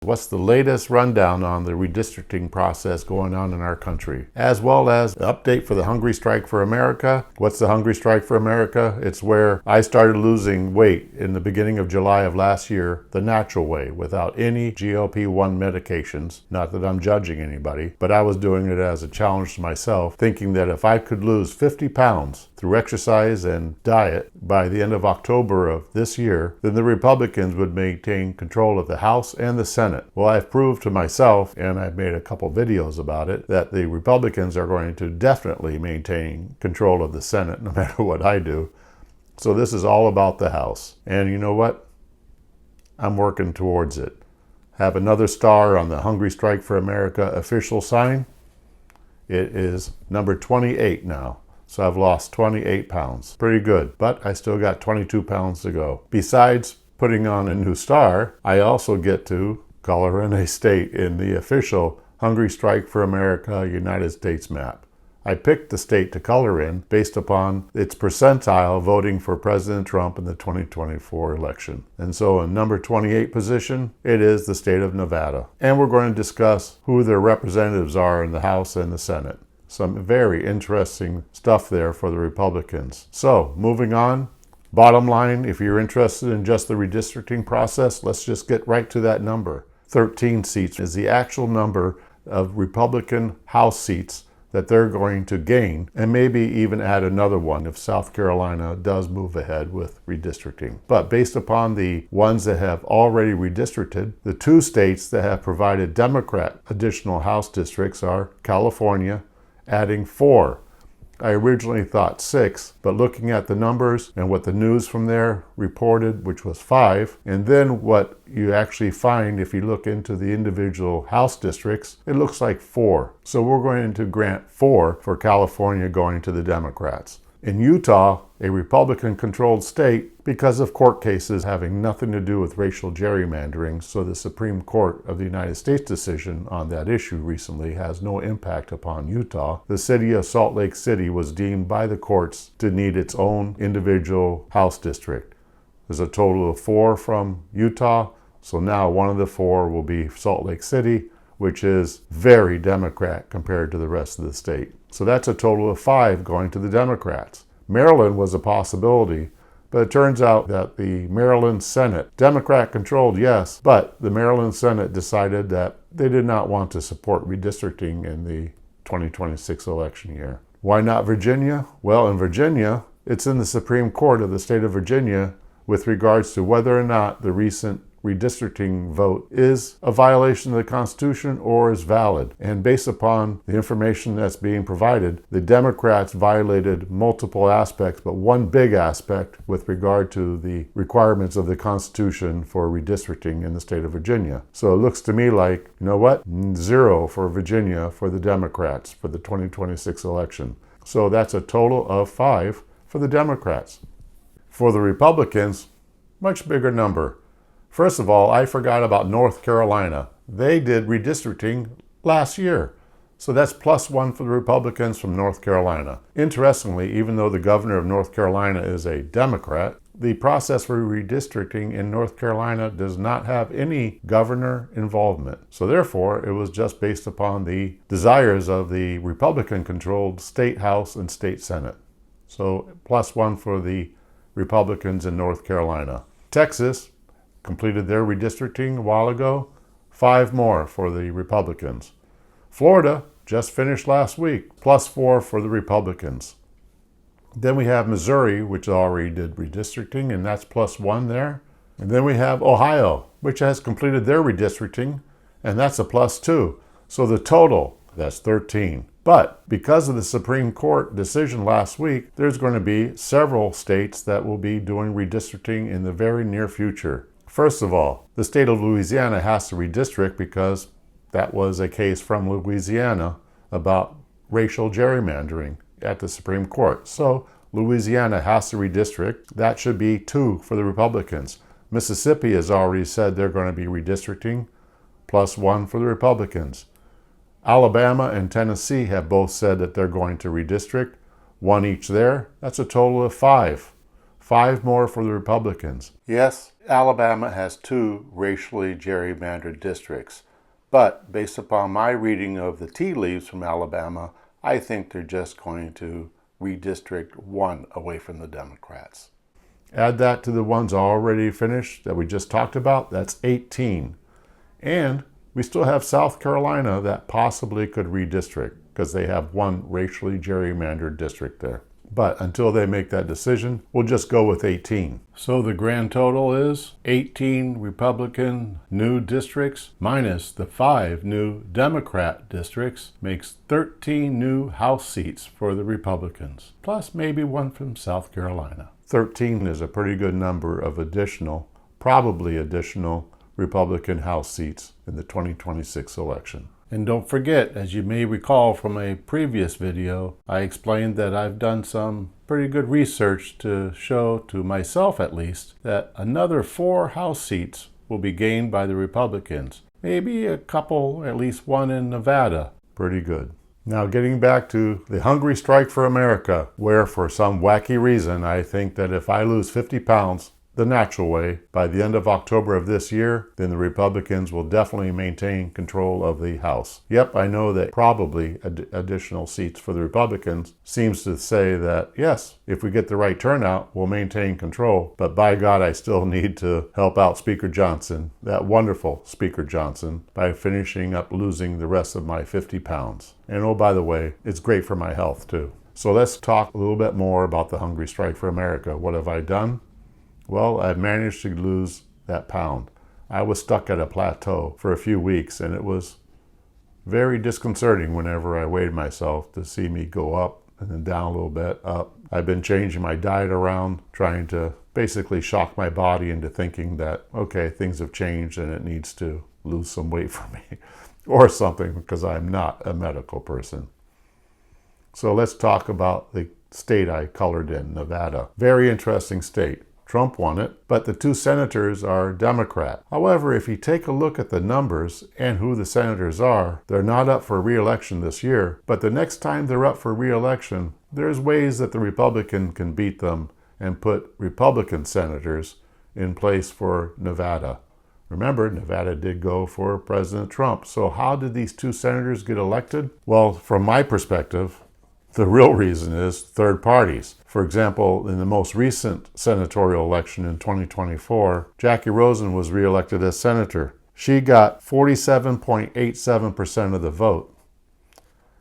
What's the latest rundown on the redistricting process going on in our country, as well as an update for the Hungry Strike for America. What's the Hungry Strike for America? It's where I started losing weight in the beginning of July of last year, the natural way, without any GLP-1 medications. Not that I'm judging anybody, but I was doing it as a challenge to myself, thinking that if I could lose 50 pounds through exercise and diet by the end of October of this year, then the Republicans would maintain control of the House and the Senate. Well, I've proved to myself, and I've made a couple videos about it, that the Republicans are going to definitely maintain control of the Senate no matter what I do. So this is all about the House. And you know what? I'm working towards it. Have another star on the Hungry Strike for America official sign. It is number 28 now. So I've lost 28 pounds. Pretty good. But I still got 22 pounds to go. Besides putting on a new star, I also get to color in a state in the official Hungry Strike for America United States map. I picked the state to color in based upon its percentile voting for President Trump in the 2024 election. And so in number 28 position, it is the state of Nevada. And we're going to discuss who their representatives are in the House and the Senate. Some very interesting stuff there for the Republicans. So moving on. Bottom line, if you're interested in just the redistricting process, let's just get right to that number. 13 seats is the actual number of Republican House seats that they're going to gain, and maybe even add another one if South Carolina does move ahead with redistricting. But based upon the ones that have already redistricted, the two states that have provided Democrat additional House districts are California, adding 4. I originally thought 6, but looking at the numbers and what the news from there reported, which was 5, and then what you actually find if you look into the individual House districts, it looks like 4. So we're going to grant 4 for California going to the Democrats. In Utah, a Republican-controlled state, because of court cases having nothing to do with racial gerrymandering, so the Supreme Court of the United States decision on that issue recently has no impact upon Utah. The city of Salt Lake City was deemed by the courts to need its own individual House district. There's a total of 4 from Utah, so now one of the 4 will be Salt Lake City, which is very Democrat compared to the rest of the state. So that's a total of 5 going to the Democrats. Maryland was a possibility, but it turns out that the Maryland Senate, Democrat-controlled, yes, but the Maryland Senate decided that they did not want to support redistricting in the 2026 election year. Why not Virginia? Well, in Virginia, it's in the Supreme Court of the state of Virginia with regards to whether or not the recent redistricting vote is a violation of the Constitution or is valid. And based upon the information that's being provided, the Democrats violated multiple aspects, but one big aspect with regard to the requirements of the Constitution for redistricting in the state of Virginia. So it looks to me like, you know what? 0 for Virginia for the Democrats for the 2026 election. So that's a total of 5 for the Democrats. For the Republicans, much bigger number. First of all, I forgot about North Carolina. They did redistricting last year. So that's +1 for the Republicans from North Carolina. Interestingly, even though the governor of North Carolina is a Democrat, the process for redistricting in North Carolina does not have any governor involvement. So therefore, it was just based upon the desires of the Republican-controlled state House and state Senate. So +1 for the Republicans in North Carolina. Texas completed their redistricting a while ago. 5 more for the Republicans. Florida just finished last week, +4 for the Republicans. Then we have Missouri, which already did redistricting, and that's +1 there. And then we have Ohio, which has completed their redistricting, and that's a +2. So the total, that's 13. But because of the Supreme Court decision last week, there's going to be several states that will be doing redistricting in the very near future. First of all, the state of Louisiana has to redistrict because that was a case from Louisiana about racial gerrymandering at the Supreme Court. So Louisiana has to redistrict. That should be 2 for the Republicans. Mississippi has already said they're going to be redistricting, +1 for the Republicans. Alabama and Tennessee have both said that they're going to redistrict, 1 each there. That's a total of 5. 5 more for the Republicans. Yes, Alabama has 2 racially gerrymandered districts, but based upon my reading of the tea leaves from Alabama, I think they're just going to redistrict 1 away from the Democrats. Add that to the ones already finished that we just talked about, that's 18. And we still have South Carolina that possibly could redistrict because they have 1 racially gerrymandered district there. But until they make that decision, we'll just go with 18. So the grand total is 18 Republican new districts minus the 5 new Democrat districts makes 13 new House seats for the Republicans, plus maybe 1 from South Carolina. 13 is a pretty good number of probably additional Republican House seats in the 2026 election. And don't forget, as you may recall from a previous video, I explained that I've done some pretty good research to show, to myself at least, that another 4 House seats will be gained by the Republicans. Maybe a couple, at least 1 in Nevada. Pretty good. Now getting back to the hungry strike for America, where for some wacky reason I think that if I lose 50 pounds the natural way by the end of October of this year, then the Republicans will definitely maintain control of the House. Yep, I know that probably additional seats for the Republicans seems to say that, yes, if we get the right turnout, we'll maintain control. But by God, I still need to help out Speaker Johnson, that wonderful Speaker Johnson, by finishing up losing the rest of my 50 pounds. And oh, by the way, it's great for my health too. So let's talk a little bit more about the hungry strike for America. What have I done? Well, I managed to lose that pound. I was stuck at a plateau for a few weeks, and it was very disconcerting whenever I weighed myself to see me go up and then down a little bit, up. I've been changing my diet around, trying to basically shock my body into thinking that, okay, things have changed and it needs to lose some weight for me or something, because I'm not a medical person. So let's talk about the state I colored in, Nevada. Very interesting state. Trump won it, but the 2 senators are Democrat. However, if you take a look at the numbers and who the senators are, they're not up for re-election this year, but the next time they're up for re-election, there's ways that the Republican can beat them and put Republican senators in place for Nevada. Remember, Nevada did go for President Trump. So how did these 2 senators get elected? Well, from my perspective, the real reason is third parties. For example, in the most recent senatorial election in 2024, Jackie Rosen was reelected as senator. She got 47.87% of the vote.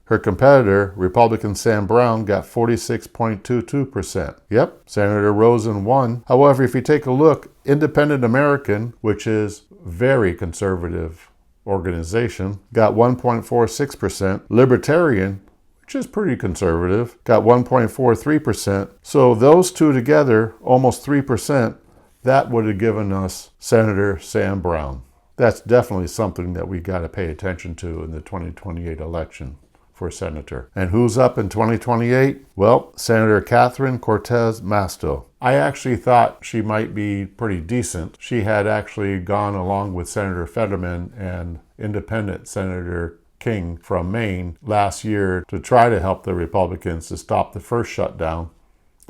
Her competitor, Republican Sam Brown, got 46.22%. Yep, Senator Rosen won. However, if you take a look, Independent American, which is very conservative organization, got 1.46%. Libertarian, which is pretty conservative, got 1.43%. So those 2 together, almost 3%, that would have given us Senator Sam Brown. That's definitely something that we got to pay attention to in the 2028 election for senator. And who's up in 2028? Well, Senator Catherine Cortez Masto. I actually thought she might be pretty decent. She had actually gone along with Senator Fetterman and independent Senator King from Maine last year to try to help the Republicans to stop the first shutdown.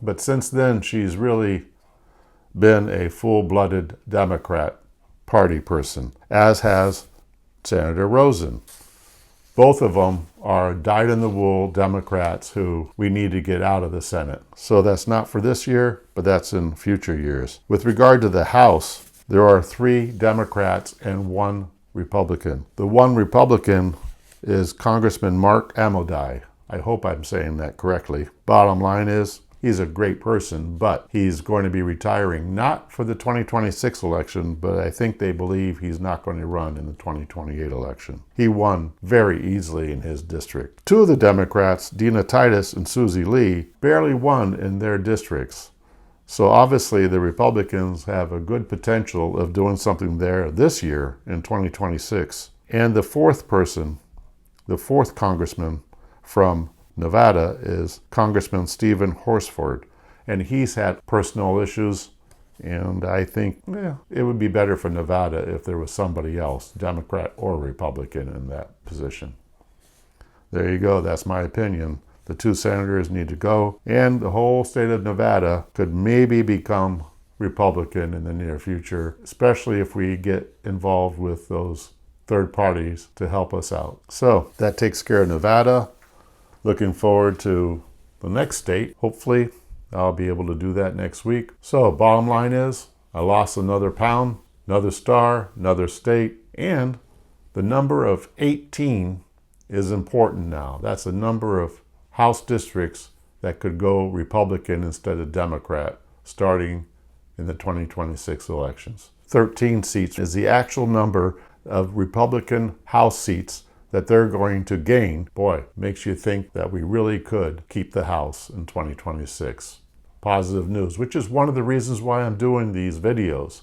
But since then, she's really been a full-blooded Democrat Party person, as has Senator Rosen. Both of them are dyed-in-the-wool Democrats who we need to get out of the Senate. So that's not for this year, but that's in future years. With regard to the House, there are 3 Democrats and 1 Republican. The 1 Republican is Congressman Mark Amodei. I hope I'm saying that correctly. Bottom line is, he's a great person, but he's going to be retiring not for the 2026 election, but I think they believe he's not going to run in the 2028 election. He won very easily in his district. 2 of the Democrats, Dina Titus and Susie Lee, barely won in their districts. So obviously the Republicans have a good potential of doing something there this year in 2026. And the 4th person, the 4th congressman from Nevada is Congressman Stephen Horsford. And he's had personal issues, and I think it would be better for Nevada if there was somebody else, Democrat or Republican, in that position. There you go. That's my opinion. The 2 senators need to go, and the whole state of Nevada could maybe become Republican in the near future, especially if we get involved with those third parties to help us out. So that takes care of Nevada. Looking forward to the next state. Hopefully I'll be able to do that next week. So bottom line is, I lost another pound, another star, another state, and the number of 18 is important now. That's a number of House districts that could go Republican instead of Democrat starting in the 2026 elections. 13 seats is the actual number of Republican House seats that they're going to gain. Boy, makes you think that we really could keep the House in 2026. Positive news, which is one of the reasons why I'm doing these videos,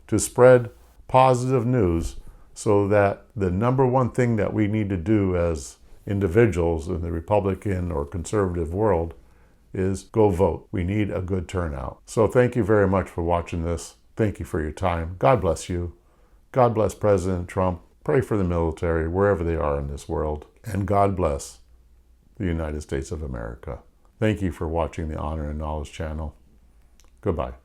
to spread positive news so that the number one thing that we need to do as individuals in the Republican or conservative world is go vote. We need a good turnout. So thank you very much for watching this. Thank you for your time. God bless you. God bless President Trump. Pray for the military wherever they are in this world. And God bless the United States of America. Thank you for watching the Honor and Knowledge channel. Goodbye.